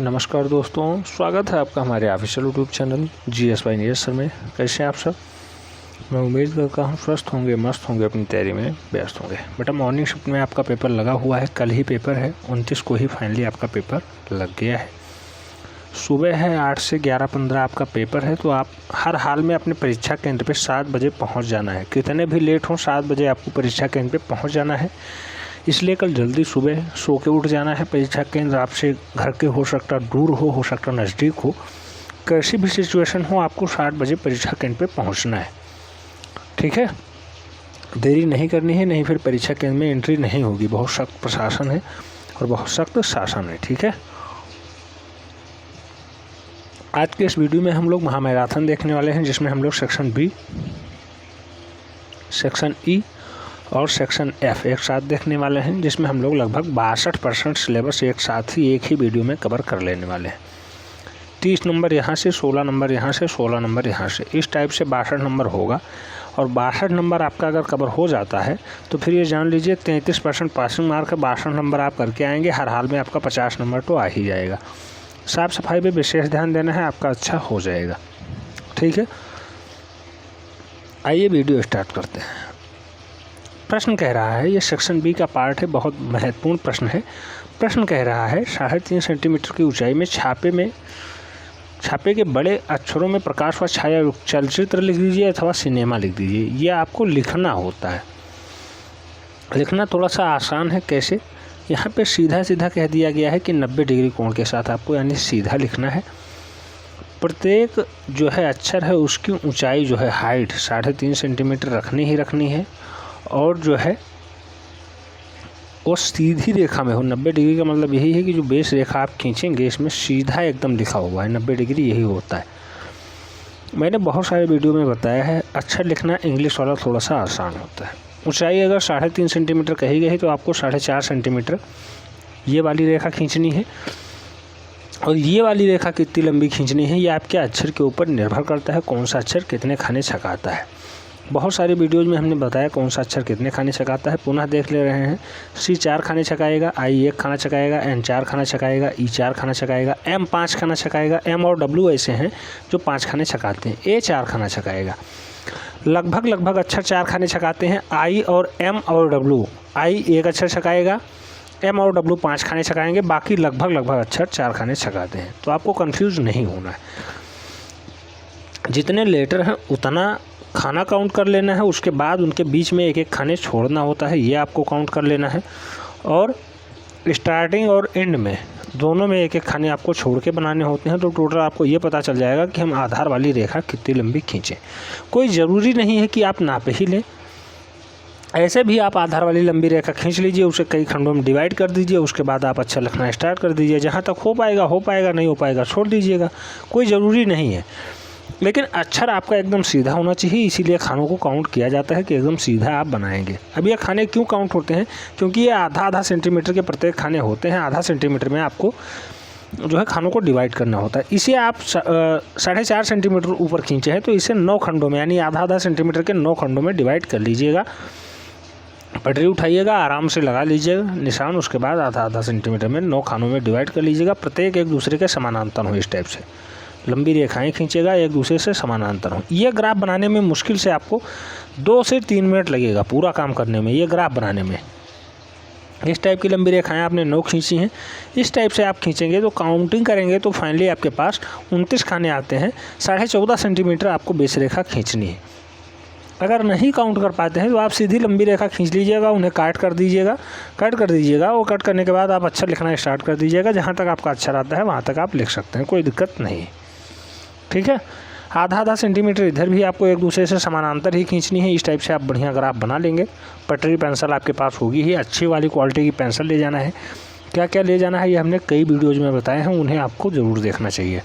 नमस्कार दोस्तों, स्वागत है आपका हमारे official YouTube channel GSY Neeraj sir में। कैसे हैं आप सब? मैं उम्मीद करता हूँ स्वस्थ होंगे, मस्त होंगे, अपनी तैयारी में व्यस्त होंगे। बेटा मॉर्निंग शिफ्ट में आपका पेपर लगा हुआ है, कल ही पेपर है, 29 को ही फाइनली आपका पेपर लग गया है। सुबह है 8 से 11:15 आपका पेपर है, तो आप हर हाल में अपने परीक्षा केंद्र पर 7 बजे पहुँच जाना है। कितने भी लेट हों 7 बजे आपको परीक्षा केंद्र पर पहुँच जाना है। इसलिए कल जल्दी सुबह सो के उठ जाना है। परीक्षा केंद्र आपसे घर के हो सकता दूर हो सकता नज़दीक हो, कैसी भी सिचुएशन हो आपको 7 बजे परीक्षा केंद्र पे पहुंचना है। ठीक है, देरी नहीं करनी है, नहीं फिर परीक्षा केंद्र में एंट्री नहीं होगी। बहुत सख्त प्रशासन है और बहुत सख्त शासन है। ठीक है, आज के इस वीडियो में हम लोग महामैराथन देखने वाले हैं, जिसमें हम लोग सेक्शन बी, सेक्शन ई और सेक्शन F एक साथ देखने वाले हैं, जिसमें हम लोग लगभग 62% सिलेबस एक साथ ही एक ही वीडियो में कवर कर लेने वाले हैं। 30 नंबर यहाँ से, 16 नंबर यहाँ से, 16 नंबर यहाँ से, इस टाइप से 62 नंबर होगा। और 62 नंबर आपका अगर कवर हो जाता है तो फिर ये जान लीजिए 33% पासिंग मार्क है। 62 नंबर आप करके आएंगे, हर हाल में आपका 50 नंबर तो आ ही जाएगा। साफ सफाई पे विशेष ध्यान देना है, आपका अच्छा हो जाएगा। ठीक है, आइए वीडियो स्टार्ट करते हैं। प्रश्न कह रहा है, ये सेक्शन बी का पार्ट है, बहुत महत्वपूर्ण प्रश्न है। प्रश्न कह रहा है 3.5 सेंटीमीटर की ऊंचाई में छापे के बड़े अक्षरों में प्रकाश व छाया युक्त चलचित्र लिख दीजिए अथवा सिनेमा लिख दीजिए। ये आपको लिखना होता है। लिखना थोड़ा सा आसान है। कैसे? यहाँ पे सीधा सीधा कह दिया गया है कि 90 डिग्री कोण के साथ आपको यानी सीधा लिखना है। प्रत्येक जो है अक्षर है उसकी ऊंचाई जो है हाइट 3.5 सेंटीमीटर रखनी ही रखनी है, और जो है वो सीधी रेखा में हो। 90 डिग्री का मतलब यही है कि जो बेस रेखा आप खींचेंगे इसमें सीधा एकदम लिखा हुआ है। 90 डिग्री यही होता है। मैंने बहुत सारे वीडियो में बताया है, अक्षर लिखना इंग्लिश वाला थोड़ा सा आसान होता है। ऊंचाई अगर 3.5 सेंटीमीटर कही गई तो आपको 4.5 सेंटीमीटर ये वाली रेखा खींचनी है, और ये वाली रेखा कितनी लंबी खींचनी है ये आपके अक्षर के ऊपर निर्भर करता है, कौन सा अक्षर कितने खाने छकाता है। बहुत सारे वीडियोज़ में हमने बताया कौन सा अक्षर कितने खाने छकाता है। पुनः देख ले रहे हैं। C 4 खाने छकाएगा, I 1 खाना छकाएगा, N 4 खाना छकाएगा, E 4 खाना छकाएगा, M 5 खाना छकाएगा। M और W ऐसे हैं जो 5 खाने छकाते हैं। A 4 खाना छकाएगा। लगभग अक्षर 4 खाने छकाते हैं। I और M और W, I 1 अक्षर छकाएगा, M और W 5 खाने छकाएंगे, बाकी लगभग अक्षर 4 खाने छकाते हैं। तो आपको कन्फ्यूज़ नहीं होना है। जितने लेटर हैं उतना खाना काउंट कर लेना है, उसके बाद उनके बीच में एक एक खाने छोड़ना होता है, ये आपको काउंट कर लेना है। और स्टार्टिंग और एंड में दोनों में एक एक खाने आपको छोड़ के बनाने होते हैं। तो टोटल आपको ये पता चल जाएगा कि हम आधार वाली रेखा कितनी लंबी खींचें। कोई ज़रूरी नहीं है कि आप नाप ही लें, ऐसे भी आप आधार वाली लंबी रेखा खींच लीजिए, उसे कई खंडों में डिवाइड कर दीजिए, उसके बाद आप अच्छा लिखना स्टार्ट कर दीजिए। जहाँ तक हो पाएगा, नहीं हो पाएगा छोड़ दीजिएगा, कोई ज़रूरी नहीं है। लेकिन अक्षर आपका एकदम सीधा होना चाहिए, इसीलिए खानों को काउंट किया जाता है कि एकदम सीधा आप बनाएंगे। अब ये खाने क्यों काउंट होते हैं? क्योंकि ये आधा सेंटीमीटर के प्रत्येक खाने होते हैं। आधा सेंटीमीटर में आपको जो है खानों को डिवाइड करना होता है। इसे आप 4.5 सेंटीमीटर ऊपर खींचे हैं तो इसे 9 खंडों में यानी आधा सेंटीमीटर के 9 खंडों में डिवाइड कर लीजिएगा। पटरी उठाइएगा, आराम से लगा लीजिएगा निशान, उसके बाद आधा सेंटीमीटर में 9 खानों में डिवाइड कर लीजिएगा। प्रत्येक एक दूसरे के समानांतर हो, इस टाइप से लंबी रेखाएं खींचेगा, एक दूसरे से समानांतर हो। ये ग्राफ बनाने में मुश्किल से आपको 2 से 3 मिनट लगेगा पूरा काम करने में। ये ग्राफ बनाने में इस टाइप की लंबी रेखाएं आपने 9 खींची हैं, इस टाइप से आप खींचेंगे तो काउंटिंग करेंगे तो फाइनली आपके पास 29 खाने आते हैं। 14.5 सेंटीमीटर आपको बेस रेखा खींचनी है। अगर नहीं काउंट कर पाते हैं तो आप सीधी लंबी रेखा खींच लीजिएगा, उन्हें काट कर दीजिएगा। वो कट करने के बाद आप अक्षर लिखना स्टार्ट कर दीजिएगा। जहाँ तक आपका अक्षर आता है वहाँ तक आप लिख सकते हैं, कोई दिक्कत नहीं है। ठीक है, आधा सेंटीमीटर इधर भी आपको एक दूसरे से समानांतर ही खींचनी है। इस टाइप से आप बढ़िया ग्राफ बना लेंगे। पटरी पेंसिल आपके पास होगी ही, अच्छी वाली क्वालिटी की पेंसिल ले जाना है। क्या क्या ले जाना है ये हमने कई वीडियोज़ में बताए हैं, उन्हें आपको ज़रूर देखना चाहिए।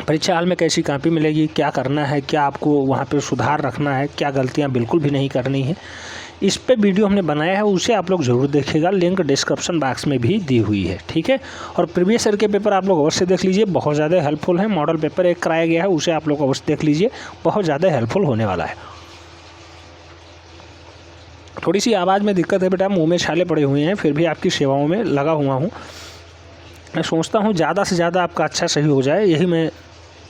परीक्षा हाल में कैसी कॉपी मिलेगी, क्या करना है, क्या आपको वहाँ पे सुधार रखना है, क्या गलतियाँ बिल्कुल भी नहीं करनी है, इस पे वीडियो हमने बनाया है, उसे आप लोग ज़रूर देखिएगा। लिंक डिस्क्रिप्शन बॉक्स में भी दी हुई है। ठीक है, और प्रीवियस ईयर के पेपर आप लोग अवश्य देख लीजिए, बहुत ज़्यादा हेल्पफुल है। मॉडल पेपर एक कराया गया है, उसे आप लोग अवश्य देख लीजिए, बहुत ज़्यादा हेल्पफुल होने वाला है। थोड़ी सी आवाज़ में दिक्कत है बेटा, मुँह में छाले पड़े हुए हैं, फिर भी आपकी सेवाओं में लगा हुआ हूँ। मैं सोचता हूँ ज़्यादा से ज़्यादा आपका अच्छा सही हो जाए, यही मैं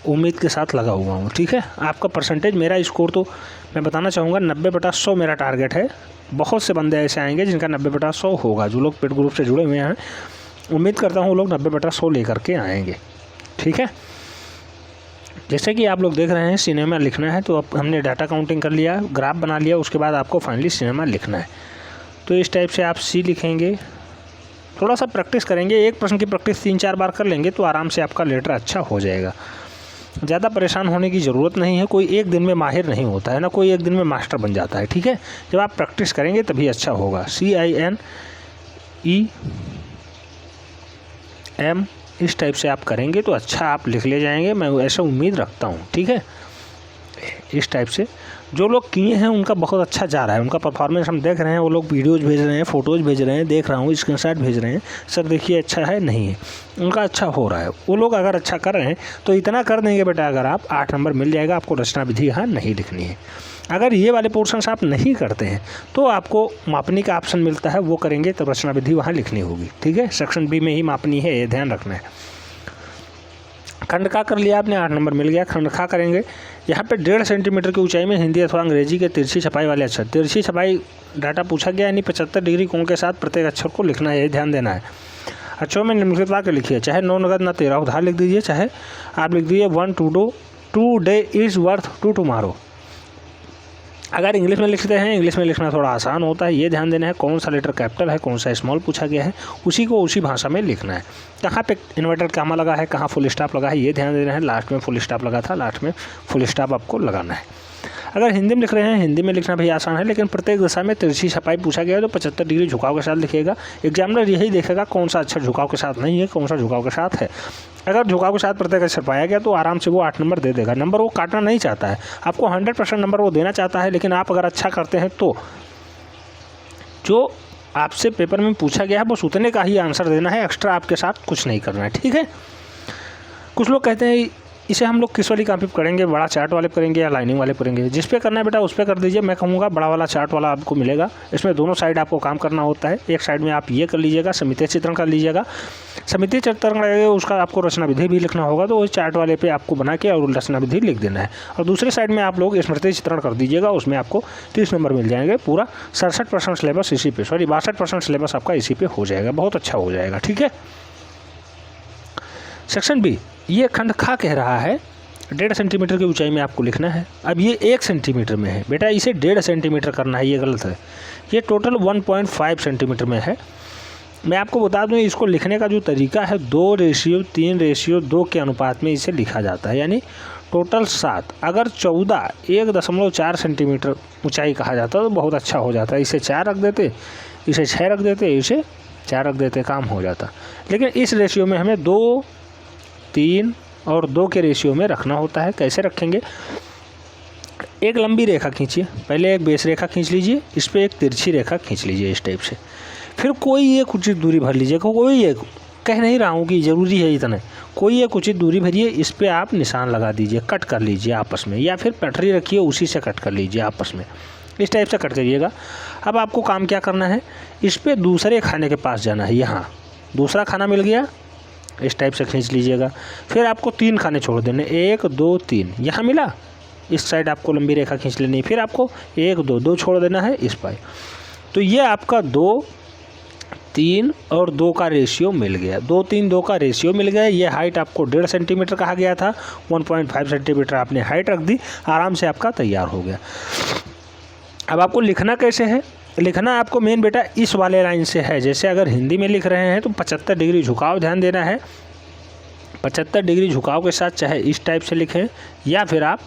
उम्मीद के साथ लगा हुआ हूँ। ठीक है, आपका परसेंटेज, मेरा स्कोर तो मैं बताना चाहूँगा 90/100 मेरा टारगेट है। बहुत से बंदे ऐसे आएंगे जिनका 90/100 होगा, जो लोग पेड ग्रुप से जुड़े हुए हैं। उम्मीद करता हूँ वो लोग 90/100 लेकर के आएंगे। ठीक है, जैसे कि आप लोग देख रहे हैं सिनेमा लिखना है, तो अब हमने डाटा काउंटिंग कर लिया, ग्राफ बना लिया, उसके बाद आपको फाइनली सिनेमा लिखना है। तो इस टाइप से आप सी लिखेंगे, थोड़ा सा प्रैक्टिस करेंगे, एक प्रश्न की प्रैक्टिस 3-4 बार कर लेंगे तो आराम से आपका लेटर अच्छा हो जाएगा। ज़्यादा परेशान होने की ज़रूरत नहीं है, कोई एक दिन में माहिर नहीं होता है ना, कोई एक दिन में मास्टर बन जाता है। ठीक है, जब आप प्रैक्टिस करेंगे तभी अच्छा होगा। CINEM इस टाइप से आप करेंगे तो अच्छा आप लिख ले जाएंगे, मैं ऐसा उम्मीद रखता हूँ। ठीक है, इस टाइप से जो लोग किए हैं उनका बहुत अच्छा जा रहा है, उनका परफॉर्मेंस हम देख रहे हैं। वो लोग वीडियोज़ भेज रहे हैं, फ़ोटोज़ भेज रहे हैं, देख रहा हूँ, स्क्रीनशॉट भेज रहे हैं, सर देखिए अच्छा है, नहीं है, उनका अच्छा हो रहा है। वो लोग अगर अच्छा कर रहे हैं तो इतना कर देंगे बेटा, अगर आप 8 नंबर मिल जाएगा। आपको रचना विधि यहाँ नहीं लिखनी है। अगर ये वाले पोर्शंस आप नहीं करते हैं तो आपको मापनी का ऑप्शन मिलता है, वो करेंगे तो रचना विधि वहाँ लिखनी होगी। ठीक है, सेक्शन बी में ही मापनी है, ये ध्यान रखना है। खंड का कर लिया आपने, 8 नंबर मिल गया। खंड खा करेंगे, यहाँ पे 1.5 सेंटीमीटर की ऊंचाई में हिंदी अथवा अंग्रेजी के तिरछी छपाई वाले अक्षर, तिरछी छपाई डाटा पूछा गया, यानी 75 डिग्री कोण के साथ प्रत्येक अक्षर को लिखना है, ये ध्यान देना है। अक्षरों में निम्नलिखित वाक्य लिखिए, चाहे 9 नगद न 13 उधार लिख दीजिए, चाहे आप लिख दीजिए 1 टुडे इज़ वर्थ 2 टुमारो। अगर इंग्लिश में लिखते हैं, इंग्लिश में लिखना थोड़ा आसान होता है, ये ध्यान देना है कौन सा लेटर कैपिटल है, कौन सा स्मॉल पूछा गया है, उसी को उसी भाषा में लिखना है। कहाँ पे इन्वर्टेड कामा लगा है, कहाँ फुल स्टॉप लगा है, ये ध्यान देना है। लास्ट में फुल स्टॉप लगा था, लास्ट में फुल स्टॉप आपको लगाना है। अगर हिंदी में लिख रहे हैं, हिंदी में लिखना भी आसान है, लेकिन प्रत्येक दिशा में तिरछी छपाई पूछा गया है तो 75 डिग्री झुकाव के साथ लिखिएगा। एग्जामिनर यही देखेगा कौन सा अक्षर झुकाव के साथ नहीं है, कौन सा झुकाव के साथ है। अगर झुकाव के साथ प्रत्येक अक्षर पाया गया तो आराम से वो 8 नंबर दे देगा। नंबर वो काटना नहीं चाहता है, आपको 100% नंबर वो देना चाहता है, लेकिन आप अगर अच्छा करते हैं तो जो आपसे पेपर में पूछा गया है बस उतने का ही आंसर देना है, एक्स्ट्रा आपके साथ कुछ नहीं करना है। ठीक है, कुछ लोग कहते हैं इसे हम लोग किस वाली कॉपी पर करेंगे, बड़ा चार्ट वाले करेंगे या लाइनिंग वाले करेंगे। जिस पे करना है बेटा उस पे कर दीजिए। मैं कहूँगा बड़ा वाला चार्ट वाला आपको मिलेगा, इसमें दोनों साइड आपको काम करना होता है। एक साइड में आप ये कर लीजिएगा, समिति चित्रण कर लीजिएगा, समिति चित्रण लगेगा, उसका आपको रचना विधि भी लिखना होगा, तो उस चार्ट वाले पे आपको बना के और रचना विधि लिख देना है। और दूसरे साइड में आप लोग स्मृति चित्रण कर दीजिएगा, उसमें आपको 30 नंबर मिल जाएंगे। पूरा 67% सिलेबस इसी पे, 62% सिलेबस आपका इसी पे हो जाएगा, बहुत अच्छा हो जाएगा। ठीक है, सेक्शन बी, ये खंड खा कह रहा है 1.5 सेंटीमीटर की ऊंचाई में आपको लिखना है। अब ये 1 सेंटीमीटर में है बेटा, इसे 1.5 सेंटीमीटर करना है, ये गलत है। ये टोटल 1.5 सेंटीमीटर में है। मैं आपको बता दूं इसको लिखने का जो तरीका है 2:3:2 के अनुपात में इसे लिखा जाता है, यानी टोटल 7। अगर 14 1.4 सेंटीमीटर ऊंचाई कहा जाता तो बहुत अच्छा हो जाता। इसे 4 रख देते, इसे 6 रख देते, इसे 4 रख देते, काम हो जाता। लेकिन इस रेशियो में हमें 2, 3 और 2 के रेशियो में रखना होता है। कैसे रखेंगे, एक लंबी रेखा खींचिए, पहले एक बेस रेखा खींच लीजिए, इस पर एक तिरछी रेखा खींच लीजिए इस टाइप से। फिर कोई एक उचित दूरी भर लीजिए, कोई एक, कह नहीं रहा हूँ कि ज़रूरी है इतना, कोई एक उचित दूरी भरिए, इस पर आप निशान लगा दीजिए, कट कर लीजिए आपस में, या फिर पटरी रखिए उसी से कट कर लीजिए आपस में, इस टाइप से कट करिएगा। अब आपको काम क्या करना है, इस पर दूसरे खाने के पास जाना है। यहाँ दूसरा खाना मिल गया, इस टाइप से खींच लीजिएगा। फिर आपको 3 खाने छोड़ देने, 1 2 3, यहाँ मिला, इस साइड आपको लंबी रेखा खींच लेनी। फिर आपको 1 2 छोड़ देना है इस पर। तो ये आपका 2, 3 और 2 का रेशियो मिल गया, 2, 3, 2 का रेशियो मिल गया। ये हाइट आपको 1.5 सेंटीमीटर कहा गया था, 1.5 सेंटीमीटर आपने हाइट रख दी, आराम से आपका तैयार हो गया। अब आपको लिखना कैसे है, लिखना आपको मेन बेटा इस वाले लाइन से है। जैसे अगर हिंदी में लिख रहे हैं तो 75 डिग्री झुकाव ध्यान देना है। 75 डिग्री झुकाव के साथ चाहे इस टाइप से लिखें या फिर आप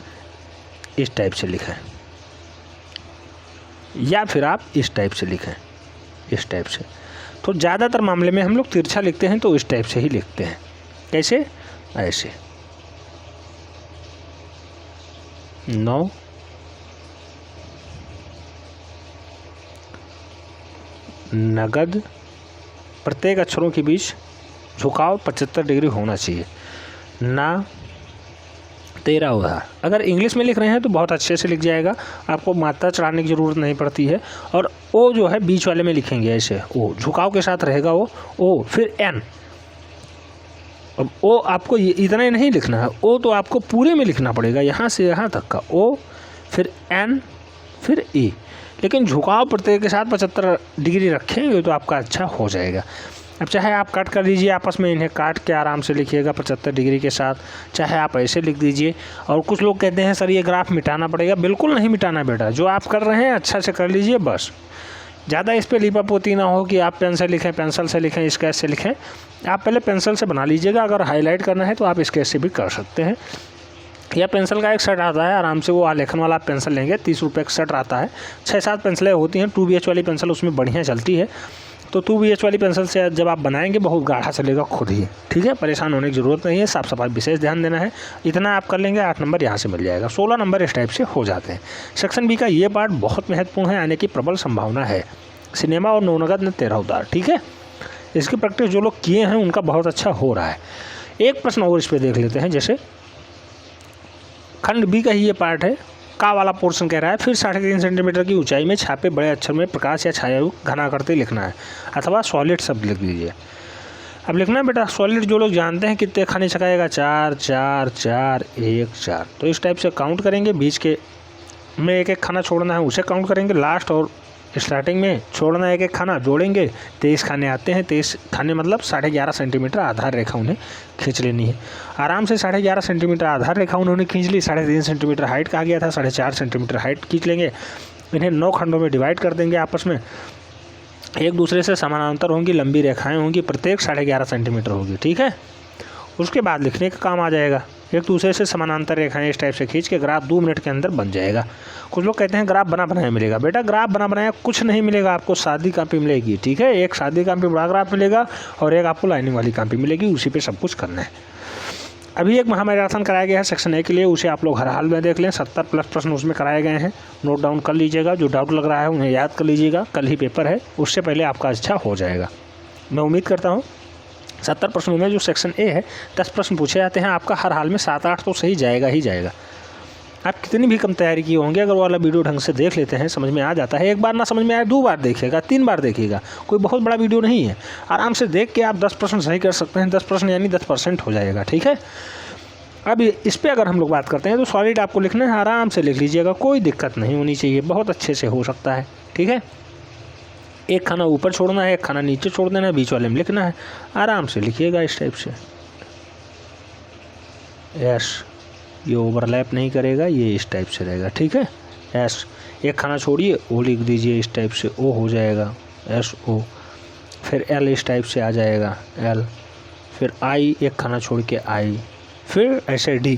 इस टाइप से लिखें, या फिर आप इस टाइप से लिखें, इस टाइप से। तो ज़्यादातर मामले में हम लोग तिरछा लिखते हैं तो इस टाइप से ही लिखते हैं। कैसे, ऐसे 9 नगद, प्रत्येक अक्षरों के बीच झुकाव 75 डिग्री होना चाहिए ना। 13 उधार। अगर इंग्लिश में लिख रहे हैं तो बहुत अच्छे से लिख जाएगा, आपको मात्रा चढ़ाने की ज़रूरत नहीं पड़ती है। और ओ जो है बीच वाले में लिखेंगे ऐसे, ओ झुकाव के साथ रहेगा वो, ओ फिर एन, अब ओ आपको इतना ही नहीं लिखना है, ओ तो आपको पूरे में लिखना पड़ेगा, यहाँ से यहाँ तक का ओ, फिर एन, फिर ई, लेकिन झुकाव प्रत्यय के साथ 75 डिग्री रखेंगे तो आपका अच्छा हो जाएगा। अब चाहे आप कट कर लीजिए आपस में, इन्हें काट के आराम से लिखिएगा 75 डिग्री के साथ, चाहे आप ऐसे लिख दीजिए। और कुछ लोग कहते हैं सर ये ग्राफ मिटाना पड़ेगा, बिल्कुल नहीं मिटाना बेटा, जो आप कर रहे हैं अच्छा से कर लीजिए बस। ज़्यादा इस पर लीपापोती ना हो कि आप पेन से लिखें, पेंसिल से लिखें, स्केच से लिखें। आप पहले पेंसिल से बना लीजिएगा, अगर हाईलाइट करना है तो आप स्केच से भी कर सकते हैं। या पेंसिल का एक सेट आता है, आराम से वो आलेखन वाला आप पेंसिल लेंगे, 30 रुपये का सेट आता है, 6-7 पेंसिलें होती हैं। 2BH वाली पेंसिल उसमें बढ़िया चलती है, तो 2BH वाली पेंसिल से जब आप बनाएंगे बहुत गाढ़ा चलेगा खुद ही, ठीक है। परेशान होने की ज़रूरत नहीं है, साफ़ सफाई विशेष ध्यान देना है। इतना आप कर लेंगे, 8 नंबर यहाँ से मिल जाएगा। 16 नंबर इस टाइप से हो जाते हैं। सेक्शन बी का ये पार्ट बहुत महत्वपूर्ण है, आने की प्रबल संभावना है। सिनेमा और नवनगद ने 13 उतार, ठीक है। इसकी प्रैक्टिस जो लोग किए हैं उनका बहुत अच्छा हो रहा है। एक प्रश्न और इस पर देख लेते हैं, जैसे खंड बी का ही ये पार्ट है, का वाला पोर्शन कह रहा है, फिर 3.5 सेंटीमीटर की ऊंचाई में छापे बड़े अक्षर में प्रकाश या छाया घना करते लिखना है, अथवा सॉलिड शब्द लिख दीजिए। अब लिखना है बेटा सॉलिड, जो लोग जानते हैं कितने खाने छकाएगा, 4 4 4 1 4, तो इस टाइप से काउंट करेंगे। बीच के में एक एक खाना छोड़ना है उसे काउंट करेंगे, लास्ट और स्टार्टिंग में छोड़ना है एक एक खाना, जोड़ेंगे 23 खाने आते हैं। 23 खाने मतलब 11.5 सेंटीमीटर आधार रेखा उन्हें खींच लेनी है। आराम से 11.5 सेंटीमीटर आधार रेखा उन्होंने खींच ली। 3.5 सेंटीमीटर हाइट कहा गया था, 4.5 सेंटीमीटर हाइट खींच लेंगे। इन्हें 9 खंडों में डिवाइड कर देंगे आपस में, एक दूसरे से समानांतर होंगी, लंबी रेखाएँ होंगी, प्रत्येक 11.5 सेंटीमीटर होगी, ठीक है। उसके बाद लिखने का काम आ जाएगा, एक दूसरे से समानांतर रेखाएं इस टाइप से खींच के ग्राफ 2 मिनट के अंदर बन जाएगा। कुछ लोग कहते हैं ग्राफ बना बनाया मिलेगा, बेटा ग्राफ बना बनाया कुछ नहीं मिलेगा, आपको सादी कॉपी मिलेगी, ठीक है। एक सादी कॉपी बड़ा ग्राफ मिलेगा और एक आपको लाइनिंग वाली कॉपी मिलेगी, उसी पे सब कुछ करना है। अभी एक महामैराथन कराया गया है सेक्शन ए के लिए, उसे आप लोग हर हाल में देख लें। 70+ प्रश्न उसमें कराए गए हैं, नोट डाउन कर लीजिएगा। जो डाउट लग रहा है उन्हें याद कर लीजिएगा, कल ही पेपर है, उससे पहले आपका अच्छा हो जाएगा। मैं उम्मीद करता हूँ 70 प्रश्नों में जो सेक्शन ए है 10 प्रश्न पूछे जाते हैं, आपका हर हाल में 7-8 तो सही जाएगा ही जाएगा। आप कितनी भी कम तैयारी किए होंगे, अगर वो वाला वीडियो ढंग से देख लेते हैं समझ में आ जाता है। एक बार ना समझ में आए 2 बार देखिएगा, 3 बार देखिएगा, कोई बहुत बड़ा वीडियो नहीं है। आराम से देख के आप 10 प्रश्न सही कर सकते हैं, 10 प्रश्न यानी 10% हो जाएगा, ठीक है। अब इस पर अगर हम लोग बात करते हैं तो सॉलिड आपको लिखना है, आराम से लिख लीजिएगा, कोई दिक्कत नहीं होनी चाहिए, बहुत अच्छे से हो सकता है, ठीक है। एक खाना ऊपर छोड़ना है, एक खाना नीचे छोड़ देना है, बीच वाले में लिखना है, आराम से लिखिएगा इस टाइप से। यस, ये ओवरलैप नहीं करेगा, ये इस टाइप से रहेगा, ठीक है। यस, एक खाना छोड़िए, ओ लिख दीजिए इस टाइप से, ओ हो जाएगा SO। फिर L इस टाइप से आ जाएगा L, फिर I एक खाना छोड़ के I, फिर ऐसे D।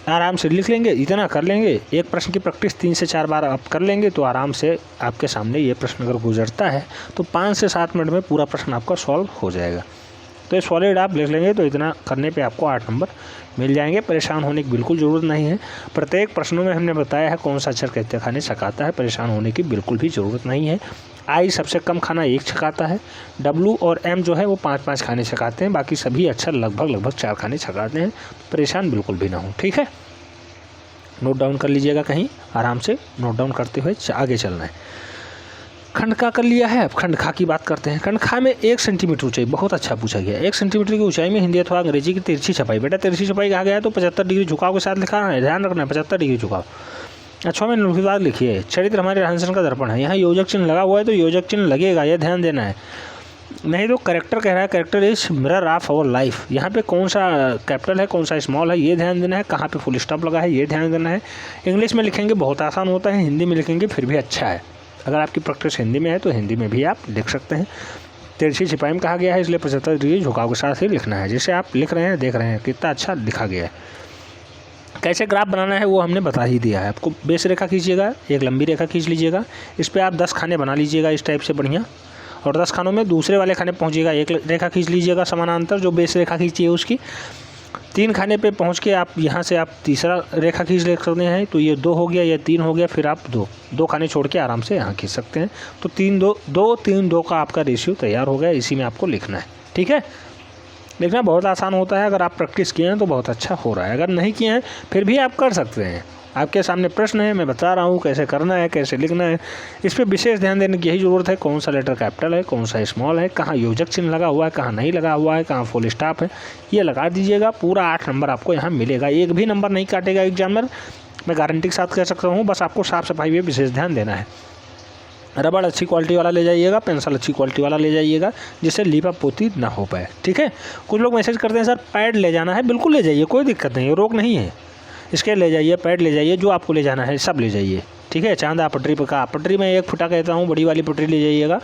आराम से लिख लेंगे, इतना कर लेंगे। एक प्रश्न की प्रैक्टिस 3 से 4 बार आप कर लेंगे तो आराम से आपके सामने ये प्रश्न अगर गुजरता है तो 5 से 7 मिनट में पूरा प्रश्न आपका सॉल्व हो जाएगा। तो ये सॉलिड आप लिख लेंगे तो इतना करने पे आपको 8 नंबर मिल जाएंगे। परेशान होने की बिल्कुल ज़रूरत नहीं है। प्रत्येक प्रश्नों में हमने बताया है कौन सा अक्षर कितने खाने छकाता है, परेशान होने की बिल्कुल भी ज़रूरत नहीं है। I सबसे कम खाना 1 छकाता है, W और M जो है वो 5-5 खाने छकाते हैं, बाकी सभी अक्षर लगभग 4 खाने छकाते हैं। परेशान बिल्कुल भी ना हो, ठीक है। नोट डाउन कर लीजिएगा, कहीं आराम से नोट डाउन करते हुए आगे चलना है। खंड का कर लिया है, अब खंड खा की बात करते हैं। खंड खा में 1 सेंटीमीटर ऊंचाई, बहुत अच्छा पूछा गया। 1 सेंटीमीटर की ऊंचाई में हिंदी अथवा अंग्रेजी की तिरछी छपाई। बेटा तिरछी छपाई कहा गया है तो 75 डिग्री झुकाव के साथ लिखा है, ध्यान रखना है 75 डिग्री झुकाव। अच्छा में निर्विवाद लिखिए। चरित्र हमारे रहन सहन का दर्पण है, यहाँ योजक चिन्ह लगा हुआ है तो योजक चिन्ह लगेगा, यह ध्यान देना है। नहीं तो करेक्टर कह रहा है, character is mirror of our life. यहाँ पे कौन सा कैपिटल है कौन सा स्मॉल है ये ध्यान देना है, कहाँ पे फुल स्टॉप लगा है ये ध्यान देना है। इंग्लिश में लिखेंगे बहुत आसान होता है, हिंदी में लिखेंगे फिर भी अच्छा है। अगर आपकी प्रैक्टिस हिंदी में है तो हिंदी में भी आप लिख सकते हैं। तिरछी छिपाई में कहा गया है इसलिए 75 डिग्री झुकाव के साथ ही लिखना है। जैसे आप लिख रहे हैं देख रहे हैं कितना अच्छा लिखा गया है। कैसे ग्राफ बनाना है वो हमने बता ही दिया है आपको। बेस रेखा खींचिएगा, एक लंबी रेखा खींच लीजिएगा, इस पर आप 10 खाने बना लीजिएगा इस टाइप से बढ़िया, और 10 खानों में दूसरे वाले खाने पहुंचिएगा, एक रेखा खींच लीजिएगा समानांतर जो बेस रेखा खींची है उसकी। 3 खाने पे पहुंच के आप यहाँ से आप तीसरा रेखा खींच ले सकते हैं, तो ये 2 हो गया, ये 3 हो गया, फिर आप 2 खाने छोड़ के आराम से यहाँ खींच सकते हैं। तो 3-2 का आपका रेशियो तैयार हो गया, इसी में आपको लिखना है, ठीक है। लिखना बहुत आसान होता है, अगर आप प्रैक्टिस किए हैं तो बहुत अच्छा हो रहा है, अगर नहीं किए हैं फिर भी आप कर सकते हैं। आपके सामने प्रश्न है, मैं बता रहा हूँ कैसे करना है, कैसे लिखना है। इस पर विशेष ध्यान देने की यही ज़रूरत है। कौन सा लेटर कैपिटल है, कौन सा स्मॉल है, कहाँ योजक चिन्ह लगा हुआ है, कहाँ नहीं लगा हुआ है, कहाँ फुल स्टॉप है, ये लगा दीजिएगा। पूरा 8 नंबर आपको यहाँ मिलेगा, एक भी नंबर नहीं काटेगा एग्जामिनर, मैं गारंटी के साथ कह सकता हूँ। बस आपको साफ सफाई में विशेष ध्यान देना है। रबड़ अच्छी क्वालिटी वाला ले जाइएगा, पेंसिल अच्छी क्वालिटी वाला ले जाइएगा, जिससे लीपा पोती ना हो पाए, ठीक है। कुछ लोग मैसेज करते हैं सर पैड ले जाना है, बिल्कुल ले जाइए, कोई दिक्कत नहीं है, रोक नहीं है। इसके ले जाइए, पैड ले जाइए, जो आपको ले जाना है सब ले जाइए, ठीक है। चांदा पटरी पर का पटरी में 1 फुटा कहता हूँ, बड़ी वाली पटरी ले जाइएगा,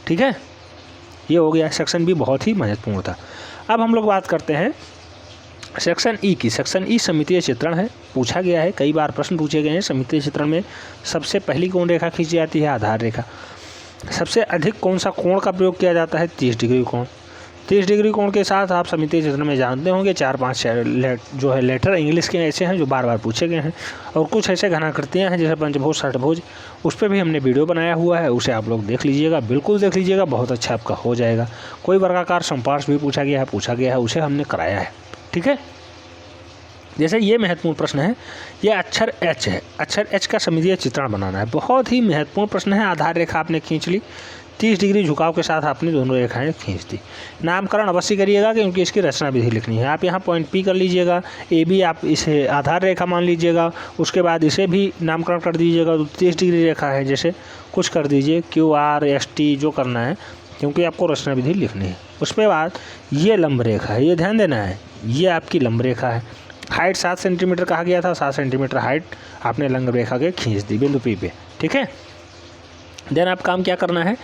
ठीक है। ये हो गया, सेक्शन भी बहुत ही महत्वपूर्ण था। अब हम लोग बात करते हैं सेक्शन ई की। सेक्शन ई समितीय चित्रण है, पूछा गया है, कई बार प्रश्न पूछे गए हैं। समितीय चित्रण में सबसे पहली कौन रेखा खींची जाती है? आधार रेखा। सबसे अधिक कौन सा कोण का प्रयोग किया जाता है? 30 डिग्री कोण। 30 डिग्री कोण के साथ आप समितीय चित्रण में जानते होंगे 4-5 जो है लेटर इंग्लिश के ऐसे हैं जो बार बार पूछे गए हैं, और कुछ ऐसे घनाकृतियाँ हैं जैसे पंचभुज, षटभुज, उस पर भी हमने वीडियो बनाया हुआ है, उसे आप लोग देख लीजिएगा, बिल्कुल देख लीजिएगा, बहुत अच्छा आपका हो जाएगा। कोई वर्गाकार संपार्श भी पूछा गया है, उसे हमने कराया है, ठीक है। जैसे ये महत्वपूर्ण प्रश्न है, ये अक्षर H है, अक्षर H का समितीय चित्रण बनाना है, बहुत ही महत्वपूर्ण प्रश्न है। आधार रेखा आपने खींच ली, 30 डिग्री झुकाव के साथ आपने दोनों रेखाएं खींच दी। नामकरण अवश्य करिएगा क्योंकि इसकी रचना विधि लिखनी है। आप यहाँ पॉइंट P कर लीजिएगा, AB आप इसे आधार रेखा मान लीजिएगा, उसके बाद इसे भी नामकरण कर दीजिएगा। तो 30 डिग्री रेखा है, जैसे कुछ कर दीजिए QR ST जो करना है, क्योंकि आपको रचना विधि लिखनी है। उसके बाद ये लंब रेखा है, ये ध्यान देना है, ये आपकी लंब रेखा है। हाइट 7 सेंटीमीटर कहा गया था, 7 सेंटीमीटर हाइट आपने लंब रेखा के खींच दी बिंदु P पे, ठीक है। देन आप काम क्या करना है,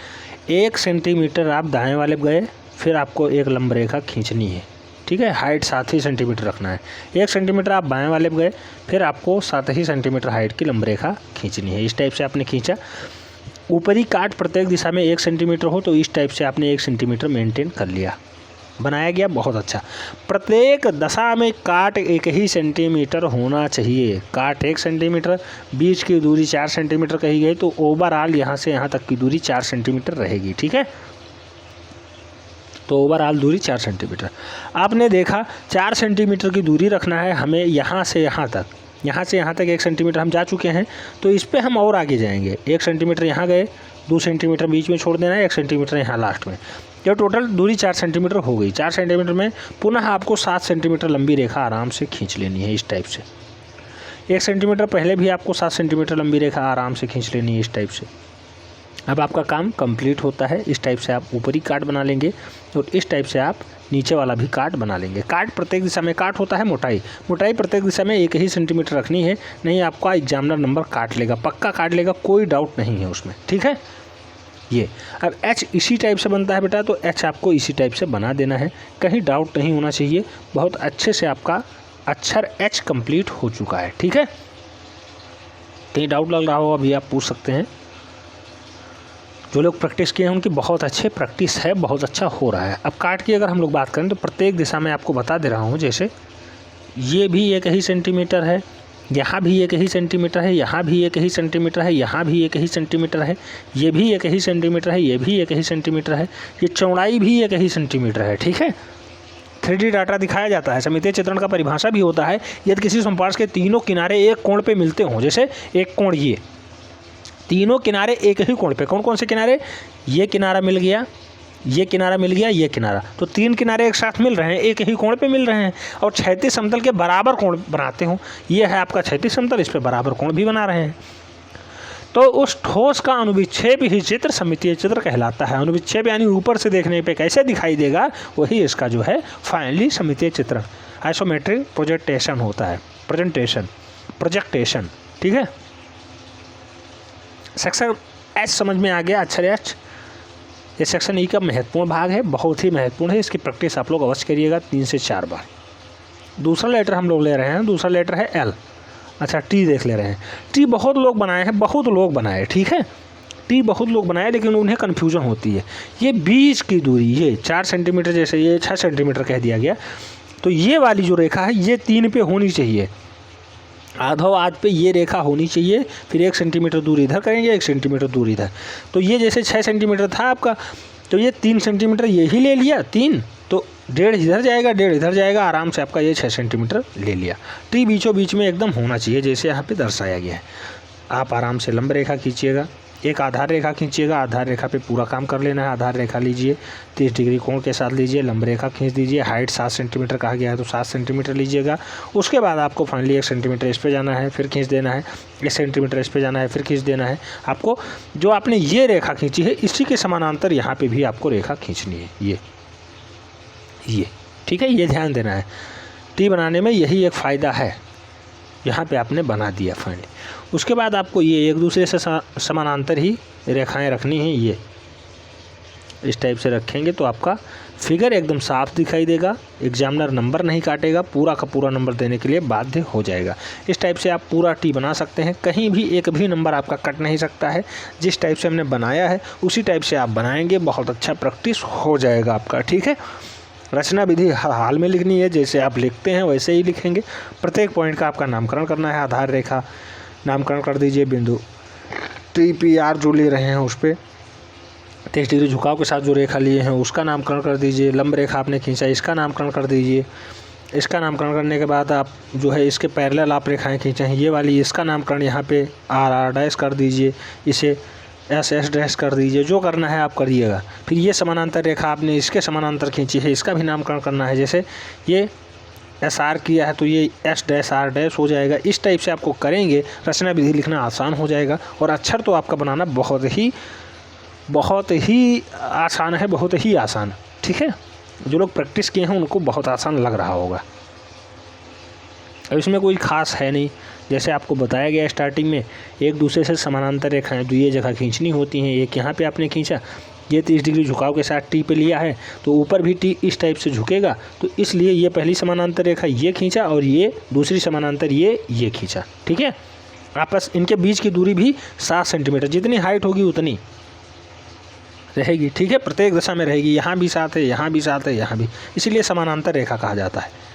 1 सेंटीमीटर आप दाएं वाले गए, फिर आपको एक लंब रेखा खींचनी है, ठीक है। हाइट 7 ही सेंटीमीटर रखना है। 1 सेंटीमीटर आप बाएं वाले गए, फिर आपको 7 ही सेंटीमीटर हाइट की लंब रेखा खींचनी है। इस टाइप से आपने खींचा। ऊपरी काट प्रत्येक दिशा में 1 सेंटीमीटर हो, तो इस टाइप से आपने 1 सेंटीमीटर मेंटेन कर लिया, बनाया गया, बहुत अच्छा। प्रत्येक दशा में काट 1 ही सेंटीमीटर होना चाहिए। काट 1 सेंटीमीटर, बीच की दूरी 4 सेंटीमीटर कही गई, तो ओवरऑल यहाँ से यहाँ तक की दूरी 4 सेंटीमीटर रहेगी, ठीक है। तो ओवरऑल दूरी 4 सेंटीमीटर आपने देखा। 4 सेंटीमीटर की दूरी रखना है हमें यहाँ से यहाँ तक, यहाँ से यहाँ तक 1 सेंटीमीटर हम जा चुके हैं, तो इस पर हम और आगे जाएंगे। 1 सेंटीमीटर यहाँ गए, 2 सेंटीमीटर बीच में छोड़ देना है, 1 सेंटीमीटर यहाँ लास्ट में, ये टोटल दूरी 4 सेंटीमीटर हो गई। 4 सेंटीमीटर में पुनः आपको 7 सेंटीमीटर लंबी रेखा आराम से खींच लेनी है, इस टाइप से। 1 सेंटीमीटर पहले भी आपको 7 सेंटीमीटर लंबी रेखा आराम से खींच लेनी है, इस टाइप से। अब आपका काम कंप्लीट होता है। इस टाइप से आप ऊपरी काट बना लेंगे और इस टाइप से आप नीचे वाला भी काट बना लेंगे। काट प्रत्येक दिशा में, काट होता है मोटाई, मोटाई प्रत्येक दिशा में 1 ही सेंटीमीटर रखनी है, नहीं आपका एग्जामिनर नंबर काट लेगा, पक्का काट लेगा, कोई डाउट नहीं है उसमें, ठीक है। ये अब H इसी टाइप से बनता है बेटा, तो H आपको इसी टाइप से बना देना है, कहीं डाउट नहीं होना चाहिए। बहुत अच्छे से आपका अक्षर H कंप्लीट हो चुका है, ठीक है। कहीं डाउट लग रहा हो अभी आप पूछ सकते हैं। जो लोग प्रैक्टिस किए हैं उनकी बहुत अच्छे प्रैक्टिस है, बहुत अच्छा हो रहा है। अब काट की अगर हम लोग बात करें तो प्रत्येक दिशा में आपको बता दे रहा हूँ, जैसे ये भी 1 ही सेंटीमीटर है, यहाँ भी 1 ही सेंटीमीटर है, यहाँ भी 1 ही सेंटीमीटर है, यहाँ भी 1 ही सेंटीमीटर है, ये भी 1 ही सेंटीमीटर है, ये भी 1 ही सेंटीमीटर है, ये चौड़ाई भी 1 ही सेंटीमीटर है, ठीक है। 3D डाटा दिखाया जाता है। समितीय चित्रण का परिभाषा भी होता है, यदि किसी संपार्श के तीनों किनारे एक कोण पे मिलते हों, जैसे एक कोण, ये तीनों किनारे एक ही कोण पे, कौन कौन से किनारे, ये किनारा मिल गया, ये किनारा मिल गया, ये किनारा, तो 3 किनारे एक साथ मिल रहे हैं, एक ही कोण पे मिल रहे हैं, और क्षैतिज समतल के बराबर कोण बनाते हो। ये है आपका क्षैतिज समतल, इस पे बराबर कोण भी बना रहे हैं, तो उस ठोस का अनुविच्छेद ही चित्र समितीय चित्र कहलाता है। अनुविच्छेद यानी ऊपर से देखने पे कैसे दिखाई देगा, वही इसका जो है फाइनली समितीय चित्रण, आइसोमेट्रिक प्रोजेक्टेशन होता है, प्रोजेक्टेशन, ठीक है। सेक्शन H समझ में आ गया, अक्षर H। ये सेक्शन E का महत्वपूर्ण भाग है, बहुत ही महत्वपूर्ण है, इसकी प्रैक्टिस आप लोग अवश्य करिएगा 3 से 4 बार। दूसरा लेटर हम लोग ले रहे हैं, दूसरा लेटर है L। अच्छा, T देख ले रहे हैं। T बहुत लोग बनाए हैं, बहुत लोग बनाए, ठीक है। T बहुत लोग बनाए, लेकिन उन्हें कन्फ्यूजन होती है। ये बीच की दूरी, ये 4 सेंटीमीटर, जैसे ये 6 सेंटीमीटर कह दिया गया, तो ये वाली जो रेखा है ये 3 पे होनी चाहिए, आधो आध पे ये रेखा होनी चाहिए, फिर 1 सेंटीमीटर दूर इधर करेंगे, 1 सेंटीमीटर दूर इधर। तो ये जैसे 6 सेंटीमीटर था आपका, तो ये 3 सेंटीमीटर ये ही ले लिया, 3, तो 1.5 इधर जाएगा, 1.5 इधर जाएगा, आराम से आपका ये 6 सेंटीमीटर ले लिया। टी बीचों बीच में एकदम होना चाहिए जैसे यहाँ पे दर्शाया गया है। आप आराम से लंब रेखा खींचिएगा, एक आधार रेखा खींचिएगा, आधार रेखा पे पूरा काम कर लेना है। आधार रेखा लीजिए, 30 डिग्री कोण के साथ लीजिए, लंब रेखा खींच दीजिए। हाइट 7 सेंटीमीटर कहा गया है तो 7 सेंटीमीटर लीजिएगा। उसके बाद आपको फाइनली 1 सेंटीमीटर इस पे जाना है, फिर खींच देना है, 1 सेंटीमीटर इस पे जाना है, फिर खींच देना है। आपको जो आपने ये रेखा खींची है इसी के समानांतर यहाँ पे भी आपको रेखा खींचनी है, ये ठीक है, ये ध्यान देना है। टी बनाने में यही एक फ़ायदा है, यहाँ पे आपने बना दिया फाइनली। उसके बाद आपको ये एक दूसरे से समानांतर ही रेखाएं रखनी हैं। ये इस टाइप से रखेंगे तो आपका फिगर एकदम साफ दिखाई देगा, एग्जामिनर नंबर नहीं काटेगा, पूरा का पूरा नंबर देने के लिए बाध्य हो जाएगा। इस टाइप से आप पूरा टी बना सकते हैं, कहीं भी एक भी नंबर आपका कट नहीं सकता है। जिस टाइप से हमने बनाया है उसी टाइप से आप बनाएंगे, बहुत अच्छा प्रैक्टिस हो जाएगा आपका, ठीक है। रचना विधि हाल में लिखनी है, जैसे आप लिखते हैं वैसे ही लिखेंगे। प्रत्येक पॉइंट का आपका नामकरण करना है। आधार रेखा नामकरण कर दीजिए, बिंदु TPR जो ले रहे हैं उस पर 30 डिग्री झुकाव के साथ जो रेखा लिए हैं उसका नामकरण कर दीजिए। लंब रेखा आपने खींचा, इसका नामकरण कर दीजिए। इसका नामकरण करने के बाद आप जो है इसके पैरेलल आप रेखाएं खींचे हैं, ये वाली, इसका नामकरण यहाँ पे RR डैश कर दीजिए, इसे SS डैश कर दीजिए। जो करना है आप करिएगा। फिर ये समानांतर रेखा आपने इसके समानांतर खींची है, इसका भी नामकरण करना है। जैसे ये SR किया है तो ये S डैश R डैश हो जाएगा। इस टाइप से आपको करेंगे, रचना विधि लिखना आसान हो जाएगा और अक्षर तो आपका बनाना बहुत ही आसान है, बहुत ही आसान, ठीक है। जो लोग प्रैक्टिस किए हैं उनको बहुत आसान लग रहा होगा। अब इसमें कोई ख़ास है नहीं, जैसे आपको बताया गया स्टार्टिंग में, एक दूसरे से समानांतर रेखाएं जो ये जगह खींचनी होती हैं। एक यहाँ पे आपने खींचा, ये 30 डिग्री झुकाव के साथ टी पे लिया है तो ऊपर भी टी इस टाइप से झुकेगा, तो इसलिए ये पहली समानांतर रेखा ये खींचा और ये दूसरी समानांतर ये खींचा, ठीक है। आपस इनके बीच की दूरी भी 7 सेंटीमीटर, जितनी हाइट होगी उतनी रहेगी, ठीक है। प्रत्येक दिशा में रहेगी, यहाँ भी 7 है, यहाँ भी 7 है, यहाँ भी, इसीलिए समानांतर रेखा कहा जाता है।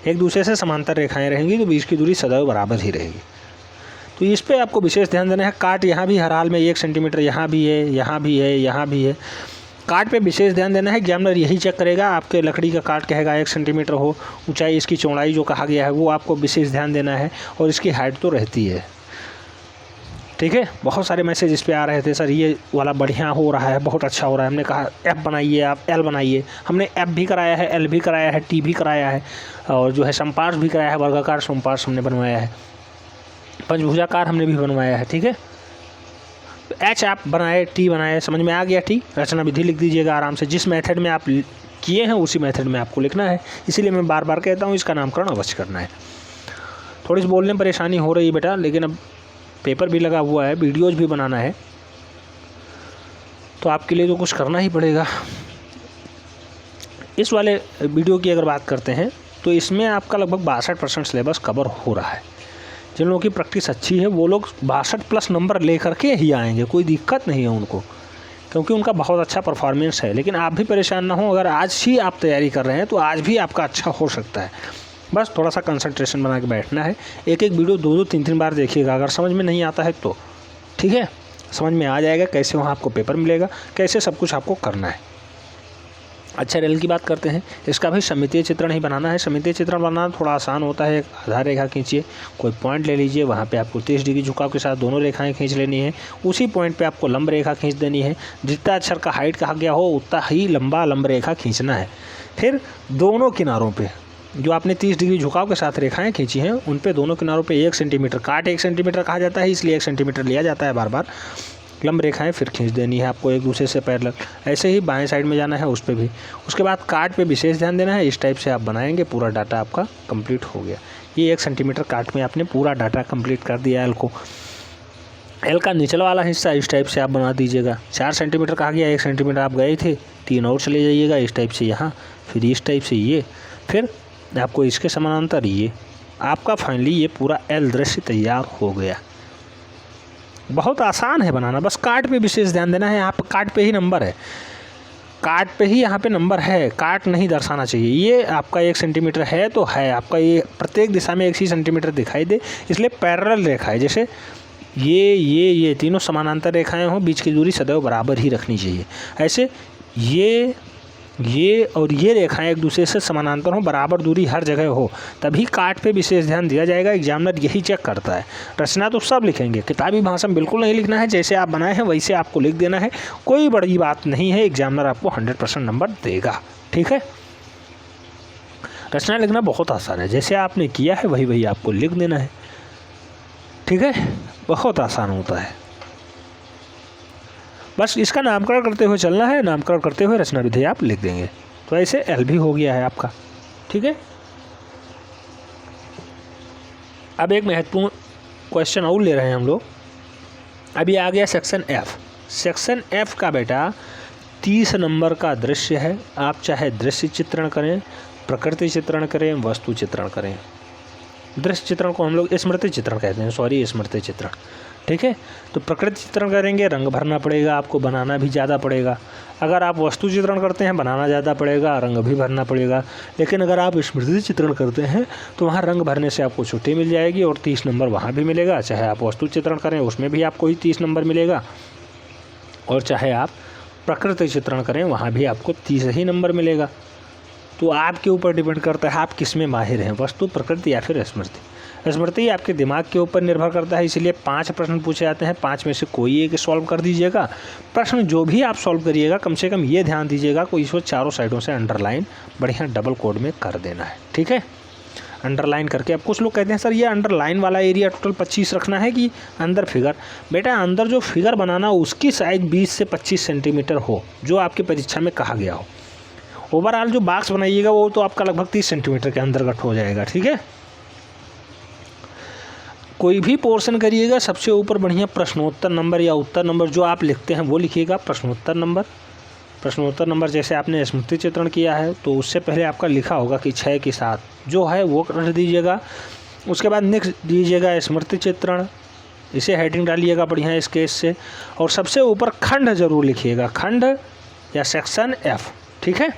एक दूसरे से समांतर रेखाएं रहेंगी तो बीच की दूरी सदैव बराबर ही रहेगी। तो इस पे आपको विशेष ध्यान देना है। काट यहाँ भी हर हाल में 1 सेंटीमीटर, यहाँ भी है, यहाँ भी है, यहाँ भी है। काट पे विशेष ध्यान देना है। एग्जामिनर यही चेक करेगा, आपके लकड़ी का काट कहेगा 1 सेंटीमीटर हो, ऊंचाई इसकी चौड़ाई जो कहा गया है वो आपको विशेष ध्यान देना है, और इसकी हाइट तो रहती है, ठीक है। बहुत सारे मैसेज इस पे आ रहे थे, सर ये वाला बढ़िया हो रहा है, बहुत अच्छा हो रहा है। हमने कहा F बनाइए, आप L बनाइए। हमने F भी कराया है, L भी कराया है, T भी कराया है, और जो है समपार्श भी कराया है, वर्गाकार समपार्श हमने बनवाया है, पंचभुजाकार हमने भी बनवाया है, ठीक है। तो H आप बनाए, T बनाए, समझ में आ गया। T रचना विधि लिख दीजिएगा आराम से, जिस मेथड में आप किए हैं उसी मेथड में आपको लिखना है। इसीलिए मैं बार बार कहता हूँ इसका नामकरण अवश्य करना है। थोड़ी सी बोलने में परेशानी हो रही है बेटा, लेकिन अब पेपर भी लगा हुआ है, वीडियोज़ भी बनाना है, तो आपके लिए तो कुछ करना ही पड़ेगा। इस वाले वीडियो की अगर बात करते हैं तो इसमें आपका लगभग 62% सिलेबस कवर हो रहा है। जिन लोगों की प्रैक्टिस अच्छी है वो लोग 62+ नंबर ले करके ही आएंगे, कोई दिक्कत नहीं है उनको, क्योंकि उनका बहुत अच्छा परफॉर्मेंस है। लेकिन आप भी परेशान ना हो, अगर आज ही आप तैयारी कर रहे हैं तो आज भी आपका अच्छा हो सकता है। बस थोड़ा सा कंसंट्रेशन बना के बैठना है। एक वीडियो 2-2, 3-3 बार देखिएगा। अगर समझ में नहीं आता है तो ठीक है, समझ में आ जाएगा कैसे वहाँ आपको पेपर मिलेगा, कैसे सब कुछ आपको करना है। अच्छा, रेल की बात करते हैं। इसका भी सममितीय चित्रण ही बनाना है। सममितीय चित्रण बनाना थोड़ा आसान होता है। एक आधार रेखा खींचिए, कोई पॉइंट ले लीजिए, वहाँ पे आपको 30 डिग्री झुकाव के साथ दोनों रेखाएं खींच लेनी है। उसी पॉइंट पे आपको लंब रेखा खींच देनी है। जितना अक्षर का हाइट कहा गया हो उतना ही लंबा लंब रेखा खींचना है। फिर दोनों किनारों पे जो आपने 30 डिग्री झुकाव के साथ रेखाएं खींची हैं उन पे दोनों किनारों पे 1 सेंटीमीटर, काट 1 सेंटीमीटर कहा जाता है, इसलिए 1 सेंटीमीटर लिया जाता है बार बार। लंब रेखाएं फिर खींच देनी है आपको एक दूसरे से पैरेलल। ऐसे ही बाएं साइड में जाना है उस पर भी। उसके बाद काट पे विशेष ध्यान देना है। इस टाइप से आप बनाएंगे, पूरा डाटा आपका कंप्लीट हो गया। ये 1 सेंटीमीटर काट में आपने पूरा डाटा कंप्लीट कर दिया। एल को, एल का निचला वाला हिस्सा इस टाइप से आप बना दीजिएगा। 4 सेंटीमीटर कहा गया, 1 सेंटीमीटर आप गए थे, 3 और चले जाइएगा इस टाइप से यहाँ, फिर इस टाइप से ये, फिर आपको इसके समानांतर ये। आपका फाइनली ये पूरा एल दृश्य तैयार हो गया। बहुत आसान है बनाना, बस काट पे विशेष ध्यान देना है। यहाँ पे काट पे ही नंबर है, काट पे ही यहाँ पे नंबर है, काट नहीं दर्शाना चाहिए। ये आपका 1 सेंटीमीटर है तो है आपका, ये प्रत्येक दिशा में 1 ही सेंटीमीटर दिखाई दे, इसलिए पैरेलल रेखा है। जैसे ये तीनों समानांतर रेखाएं हों, बीच की दूरी सदैव बराबर ही रखनी चाहिए। ऐसे ये ये और ये रेखाएं एक दूसरे से समानांतर हो, बराबर दूरी हर जगह हो, तभी काट पे विशेष ध्यान दिया जाएगा। एग्जामिनर यही चेक करता है। रचना तो सब लिखेंगे, किताबी भाषा में बिल्कुल नहीं लिखना है, जैसे आप बनाए हैं वैसे आपको लिख देना है, कोई बड़ी बात नहीं है। एग्जामिनर आपको 100% नंबर देगा। ठीक है, रचना लिखना बहुत आसान है, जैसे आपने किया है वही वही आपको लिख देना है। ठीक है, बहुत आसान होता है, बस इसका नामकरण करते हुए चलना है। नामकरण करते हुए रचना विधि आप लिख देंगे, तो ऐसे एल भी हो गया है आपका। ठीक है, अब एक महत्वपूर्ण क्वेश्चन और ले रहे हैं हम लोग। अभी आ गया सेक्शन एफ। सेक्शन एफ का बेटा 30 नंबर का दृश्य है। आप चाहे दृश्य चित्रण करें, प्रकृति चित्रण करें, वस्तु चित्रण करें। दृश्य चित्रण को हम लोग स्मृति चित्रण कहते हैं, सॉरी स्मृति चित्रण। ठीक है, तो प्रकृति चित्रण करेंगे, रंग भरना पड़ेगा आपको, बनाना भी ज़्यादा पड़ेगा। अगर आप वस्तु चित्रण करते हैं, बनाना ज़्यादा पड़ेगा, रंग भी भरना पड़ेगा। लेकिन अगर आप स्मृति चित्रण करते हैं तो वहाँ रंग भरने से आपको छुट्टी मिल जाएगी और 30 नंबर वहाँ भी मिलेगा। चाहे आप वस्तु चित्रण करें उसमें भी आपको ही 30 नंबर मिलेगा, और चाहे आप प्रकृति चित्रण करें वहाँ भी आपको 30 ही नंबर मिलेगा। तो आपके ऊपर डिपेंड करता है आप किस में माहिर हैं, वस्तु, प्रकृति या फिर स्मृति। स्मृति आपके दिमाग के ऊपर निर्भर करता है, इसलिए 5 प्रश्न पूछे जाते हैं, 5 में से कोई एक सॉल्व कर दीजिएगा। प्रश्न जो भी आप सॉल्व करिएगा कम से कम ये ध्यान दीजिएगा कोई इसको चारों साइडों से अंडरलाइन बढ़िया डबल कोड में कर देना है। ठीक है, अंडरलाइन करके। अब कुछ लोग कहते हैं सर ये अंडरलाइन वाला एरिया टोटल 25 रखना है कि अंदर फिगर। बेटा अंदर जो फिगर बनाना उसकी साइज 20 से 25 सेंटीमीटर हो, जो आपकी परीक्षा में कहा गया हो। ओवरऑल जो बॉक्स बनाइएगा वो तो आपका लगभग 30 सेंटीमीटर के अंतर्गत हो जाएगा। ठीक है, कोई भी पोर्शन करिएगा सबसे ऊपर बढ़िया प्रश्नोत्तर नंबर या उत्तर नंबर जो आप लिखते हैं वो लिखिएगा। प्रश्नोत्तर नंबर जैसे आपने स्मृति चित्रण किया है तो उससे पहले आपका लिखा होगा कि 6 के साथ जो है वो कर दीजिएगा। उसके बाद नेक्स्ट दीजिएगा स्मृति चित्रण, इसे हेडिंग डालिएगा बढ़िया स्केच से, और सबसे ऊपर खंड जरूर लिखिएगा, खंड या सेक्शन एफ। ठीक है,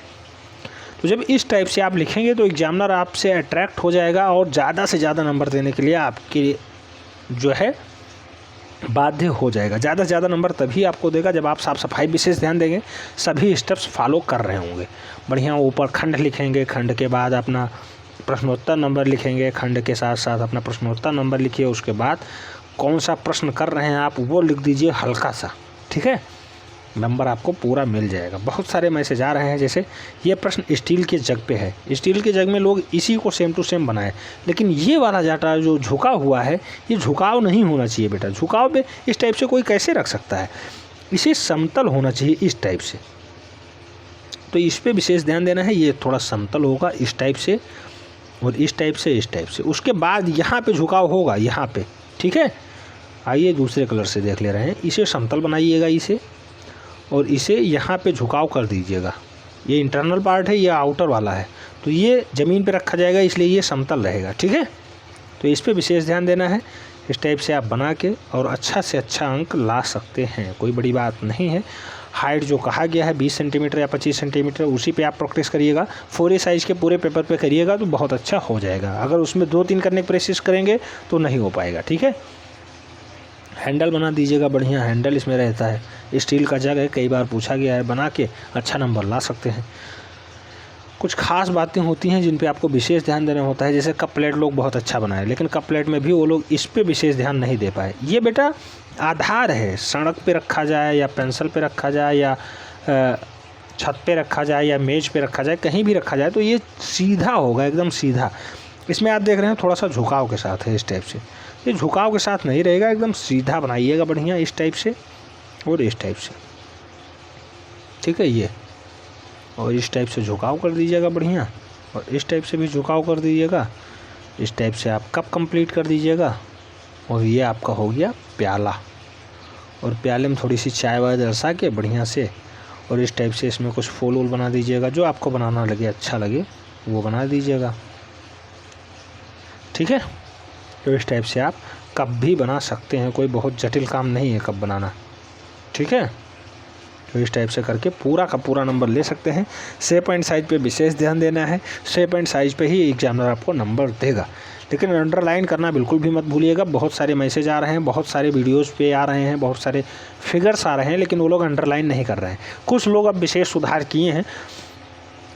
तो जब इस टाइप से आप लिखेंगे तो एग्जामिनर आपसे अट्रैक्ट हो जाएगा और ज़्यादा से ज़्यादा नंबर देने के लिए आपके जो है बाध्य हो जाएगा। ज़्यादा से ज़्यादा नंबर तभी आपको देगा जब आप साफ सफाई विशेष ध्यान देंगे, सभी स्टेप्स फॉलो कर रहे होंगे। बढ़िया ऊपर खंड लिखेंगे, खंड के बाद अपना प्रश्नोत्तर नंबर लिखेंगे, खंड के साथ साथ अपना प्रश्नोत्तर नंबर लिखिए। उसके बाद कौन सा प्रश्न कर रहे हैं आप वो लिख दीजिए हल्का सा। ठीक है, नंबर आपको पूरा मिल जाएगा। बहुत सारे मैसेज आ रहे हैं, जैसे ये प्रश्न स्टील के जग पे है, स्टील के जग में लोग इसी को सेम टू सेम बनाए, लेकिन ये वाला डाटा जो झुका हुआ है ये झुकाव नहीं होना चाहिए बेटा। झुकाव पे इस टाइप से कोई कैसे रख सकता है, इसे समतल होना चाहिए इस टाइप से। तो इस पर विशेष ध्यान देना है, ये थोड़ा समतल होगा इस टाइप से, और इस टाइप से इस टाइप से। उसके बाद यहाँ पे झुकाव होगा यहाँ पे। ठीक है, आइए दूसरे कलर से देख ले रहे हैं, इसे समतल बनाइएगा इसे, और इसे यहाँ पे झुकाव कर दीजिएगा। ये इंटरनल पार्ट है, ये आउटर वाला है, तो ये ज़मीन पे रखा जाएगा इसलिए ये समतल रहेगा। ठीक है, तो इस पे विशेष ध्यान देना है। इस टाइप से आप बना के और अच्छा से अच्छा अंक ला सकते हैं, कोई बड़ी बात नहीं है। हाइट जो कहा गया है 20 सेंटीमीटर या 25 सेंटीमीटर, उसी पे आप प्रैक्टिस करिएगा। 4A साइज़ के पूरे पेपर पे करिएगा तो बहुत अच्छा हो जाएगा। अगर उसमें 2-3 करने की कोशिश करेंगे तो नहीं हो पाएगा। ठीक है, हैंडल बना दीजिएगा, बढ़िया हैंडल इसमें रहता है, स्टील का जग है, कई बार पूछा गया है, बना के अच्छा नंबर ला सकते हैं। कुछ खास बातें होती हैं जिन पे आपको विशेष ध्यान देना होता है, जैसे कप प्लेट लोग बहुत अच्छा बनाए, लेकिन कप प्लेट में भी वो लोग इस पे विशेष ध्यान नहीं दे पाए। ये बेटा आधार है, सड़क पे रखा जाए या पेंसिल पे रखा जाए या छत पे रखा जाए या मेज पे रखा जाए, कहीं भी रखा जाए तो ये सीधा होगा, एकदम सीधा। इसमें आप देख रहे हैं थोड़ा सा झुकाव के साथ है इस टाइप से, ये झुकाव के साथ नहीं रहेगा, एकदम सीधा बनाइएगा बढ़िया इस टाइप से और इस टाइप से। ठीक है, ये और इस टाइप से झुकाव कर दीजिएगा बढ़िया, और इस टाइप से भी झुकाव कर दीजिएगा। इस टाइप से आप कप कंप्लीट कर दीजिएगा, और ये आपका हो गया प्याला। और प्याले में थोड़ी सी चाय वाय दर्शा के बढ़िया से, और इस टाइप से इसमें कुछ फूल वूल बना दीजिएगा, जो आपको बनाना लगे अच्छा लगे वो बना दीजिएगा। ठीक है, तो इस टाइप से आप कप भी बना सकते हैं, कोई बहुत जटिल काम नहीं है कप बनाना। ठीक है, तो इस टाइप से करके पूरा का पूरा नंबर ले सकते हैं। शेप एंड साइज पे विशेष ध्यान देना है, शेप एंड साइज पे ही एग्जामिनर आपको नंबर देगा। लेकिन अंडरलाइन करना बिल्कुल भी मत भूलिएगा। बहुत सारे मैसेज आ रहे हैं, बहुत सारे वीडियोज़ पे आ रहे हैं, बहुत सारे फिगर्स आ रहे हैं, लेकिन वो लोग अंडरलाइन नहीं कर रहे हैं। कुछ लोग अब विशेष सुधार किए हैं,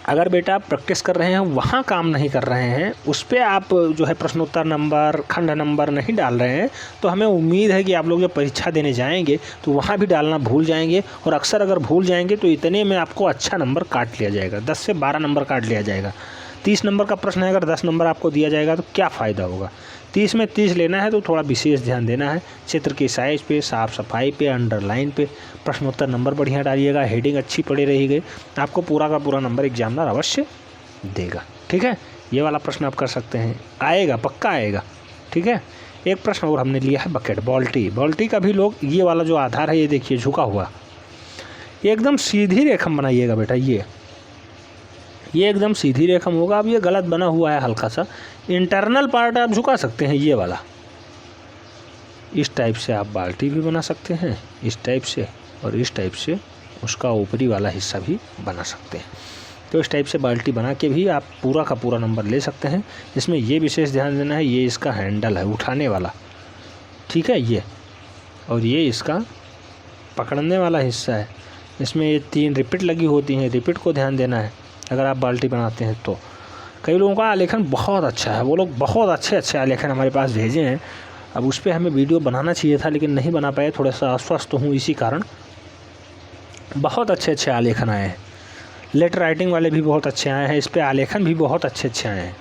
अगर बेटा आप प्रैक्टिस कर रहे हैं वहाँ काम नहीं कर रहे हैं, उस पर आप जो है प्रश्नोत्तर नंबर, खंड नंबर नहीं डाल रहे हैं, तो हमें उम्मीद है कि आप लोग जब परीक्षा देने जाएंगे तो वहाँ भी डालना भूल जाएंगे। और अक्सर अगर भूल जाएंगे तो इतने में आपको अच्छा नंबर काट लिया जाएगा, 10 से 12 नंबर काट लिया जाएगा। 30 नंबर का प्रश्न है, अगर 10 नंबर आपको दिया जाएगा तो क्या फ़ायदा होगा। 30 में 30 लेना है तो थोड़ा विशेष ध्यान देना है, चित्र की साइज़ पे, साफ़ सफाई पे, अंडरलाइन पे, प्रश्नोत्तर नंबर बढ़िया डालिएगा, हेडिंग अच्छी पड़ी रहेगी, आपको पूरा का पूरा नंबर एग्जामिनर अवश्य देगा। ठीक है, ये वाला प्रश्न आप कर सकते हैं, आएगा, पक्का आएगा। ठीक है, एक प्रश्न और हमने लिया है बकेट, बाल्टी। बाल्टी का भी लोग, ये वाला जो आधार है ये देखिए झुका हुआ, ये एकदम सीधी रेखम बनाइएगा बेटा, ये एकदम सीधी रेखम होगा। अब ये गलत बना हुआ है हल्का सा, इंटरनल पार्ट आप झुका सकते हैं, ये वाला इस टाइप से आप बाल्टी भी बना सकते हैं, इस टाइप से, और इस टाइप से उसका ऊपरी वाला हिस्सा भी बना सकते हैं। तो इस टाइप से बाल्टी बना के भी आप पूरा का पूरा नंबर ले सकते हैं। इसमें ये विशेष ध्यान देना है, ये इसका हैंडल है उठाने वाला, ठीक है, ये, और ये इसका पकड़ने वाला हिस्सा है। इसमें ये 3 रिपीट लगी होती हैं, रिपीट को ध्यान देना है अगर आप बाल्टी बनाते हैं तो। कई लोगों का आलेखन बहुत अच्छा है, वो लोग बहुत अच्छे आलेखन हमारे पास भेजे हैं। अब उस पर हमें वीडियो बनाना चाहिए था लेकिन नहीं बना पाए, थोड़ा सा अस्वस्थ हूँ इसी कारण। बहुत अच्छे आलेखन आए हैं, लेटर राइटिंग वाले भी बहुत अच्छे आए हैं, इस पर आलेखन भी बहुत अच्छे आए हैं।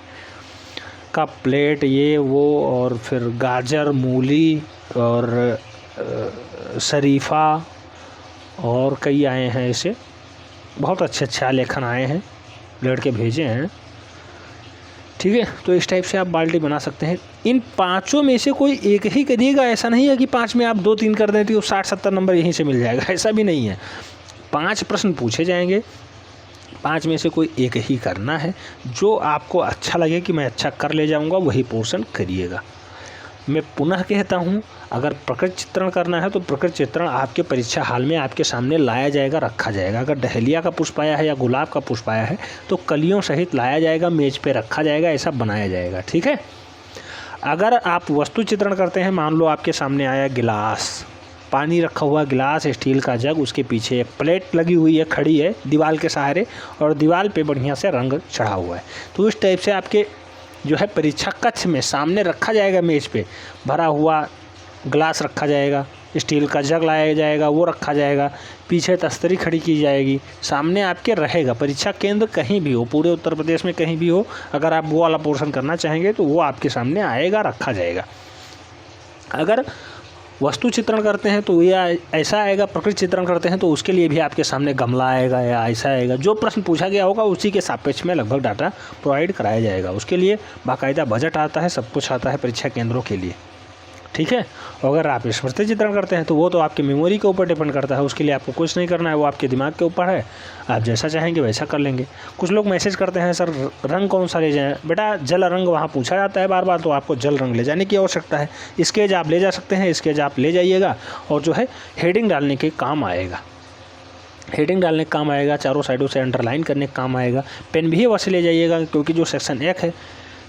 कप, प्लेट, ये वो, और फिर गाजर, मूली और शरीफा और कई आए हैं, ऐसे बहुत अच्छे आलेखन आए हैं, लड़के भेजे हैं। ठीक है, तो इस टाइप से आप बाल्टी बना सकते हैं। इन 5 में से कोई एक ही करिएगा, ऐसा नहीं है कि 5 में आप 2-3 कर देते हो 60-70 नंबर यहीं से मिल जाएगा, ऐसा भी नहीं है। 5 प्रश्न पूछे जाएंगे, 5 में से कोई एक ही करना है, जो आपको अच्छा लगे कि मैं अच्छा कर ले जाऊंगा वही पोर्शन करिएगा। मैं पुनः कहता हूं, अगर प्रकृति चित्रण करना है तो प्रकृति चित्रण आपके परीक्षा हाल में आपके सामने लाया जाएगा, रखा जाएगा। अगर डहेलिया का पुष्प आया है या गुलाब का पुष्प आया है तो कलियों सहित लाया जाएगा, मेज पे रखा जाएगा, ऐसा बनाया जाएगा। ठीक है, अगर आप वस्तु चित्रण करते हैं, मान लो आपके सामने आया गिलास, पानी रखा हुआ गिलास, स्टील का जग, उसके पीछे एक प्लेट लगी हुई है, खड़ी है दीवार के सहारे, और दीवार पे बढ़िया से रंग चढ़ा हुआ है। तो इस टाइप से आपके जो है परीक्षा कक्ष में सामने रखा जाएगा, मेज पे भरा हुआ गिलास रखा जाएगा, स्टील का जग लाया जाएगा, वो रखा जाएगा, पीछे तस्तरी खड़ी की जाएगी, सामने आपके रहेगा। परीक्षा केंद्र कहीं भी हो, पूरे उत्तर प्रदेश में कहीं भी हो, अगर आप वो वाला पोर्शन करना चाहेंगे तो वो आपके सामने आएगा, रखा जाएगा। अगर वस्तु चित्रण करते हैं तो या ऐसा आएगा, प्रकृति चित्रण करते हैं तो उसके लिए भी आपके सामने गमला आएगा या ऐसा आएगा। जो प्रश्न पूछा गया होगा उसी के सापेक्ष में लगभग डाटा प्रोवाइड कराया जाएगा। उसके लिए बाकायदा बजट आता है, सब कुछ आता है परीक्षा केंद्रों के लिए। ठीक है, और अगर आप स्मृति चित्रण करते हैं तो वो तो आपकी मेमोरी के ऊपर डिपेंड करता है, उसके लिए आपको कुछ नहीं करना है, वो आपके दिमाग के ऊपर है, आप जैसा चाहेंगे वैसा कर लेंगे। कुछ लोग मैसेज करते हैं, सर रंग कौन सा ले जाएं? बेटा जल रंग वहाँ पूछा जाता है बार बार, तो आपको जल रंग ले जाने की आवश्यकता है। स्केच आप ले जा सकते हैं, स्केच आप ले जाइएगा, और जो है हेडिंग डालने के काम आएगा, हेडिंग डालने का काम आएगा, चारों साइडों से अंडरलाइन करने का काम आएगा। पेन भी अवश्य ले जाइएगा, क्योंकि जो सेक्शन 1 है,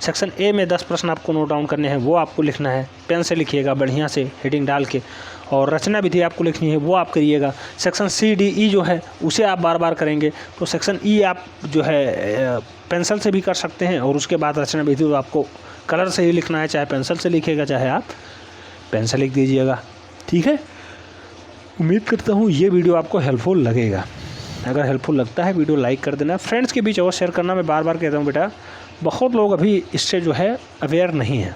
सेक्शन ए में 10 प्रश्न आपको नोट डाउन करने हैं, वो आपको लिखना है, पेन से लिखिएगा बढ़िया से हेडिंग डाल के, और रचना विधि आपको लिखनी है, वो आप करिएगा। सेक्शन C-D-E जो है उसे आप बार बार करेंगे, तो सेक्शन E आप जो है पेंसिल से भी कर सकते हैं, और उसके बाद रचना विधि तो आपको कलर से ही लिखना है, चाहे पेंसिल से लिखिएगा चाहे आप पेन से लिख दीजिएगा। ठीक है, उम्मीद करता हूँ ये वीडियो आपको हेल्पफुल लगेगा। अगर हेल्पफुल लगता है वीडियो लाइक कर देना, फ्रेंड्स के बीच और शेयर करना। मैं बार बार कहता हूँ बेटा, बहुत लोग अभी इससे जो है अवेयर नहीं है,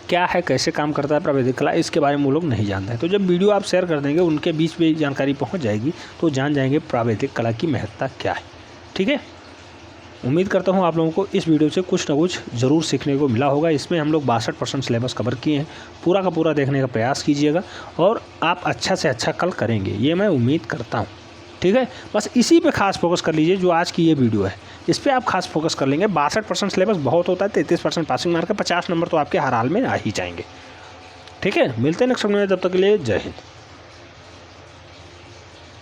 क्या है, कैसे काम करता है प्रावैधिक कला, इसके बारे में वो लोग नहीं जानते हैं। तो जब वीडियो आप शेयर कर देंगे, उनके बीच में जानकारी पहुंच जाएगी, तो जान जाएंगे प्रावैधिक कला की महत्ता क्या है। ठीक है, उम्मीद करता हूं आप लोगों को इस वीडियो से कुछ ना कुछ ज़रूर सीखने को मिला होगा। इसमें हम लोग 62% सिलेबस कवर किए हैं, पूरा का पूरा देखने का प्रयास कीजिएगा, और आप अच्छा से अच्छा कल करेंगे, ये मैं उम्मीद करता हूँ। ठीक है, बस इसी पे खास फोकस कर लीजिए, जो आज की ये वीडियो है इस पे आप खास फोकस कर लेंगे। 62% सिलेबस बहुत होता है, 33% पासिंग मार्क है, 50 नंबर तो आपके हर हाल में आ ही जाएंगे। ठीक है, मिलते हैं नेक्स्ट वीडियो में, तब तक के लिए जय हिंद।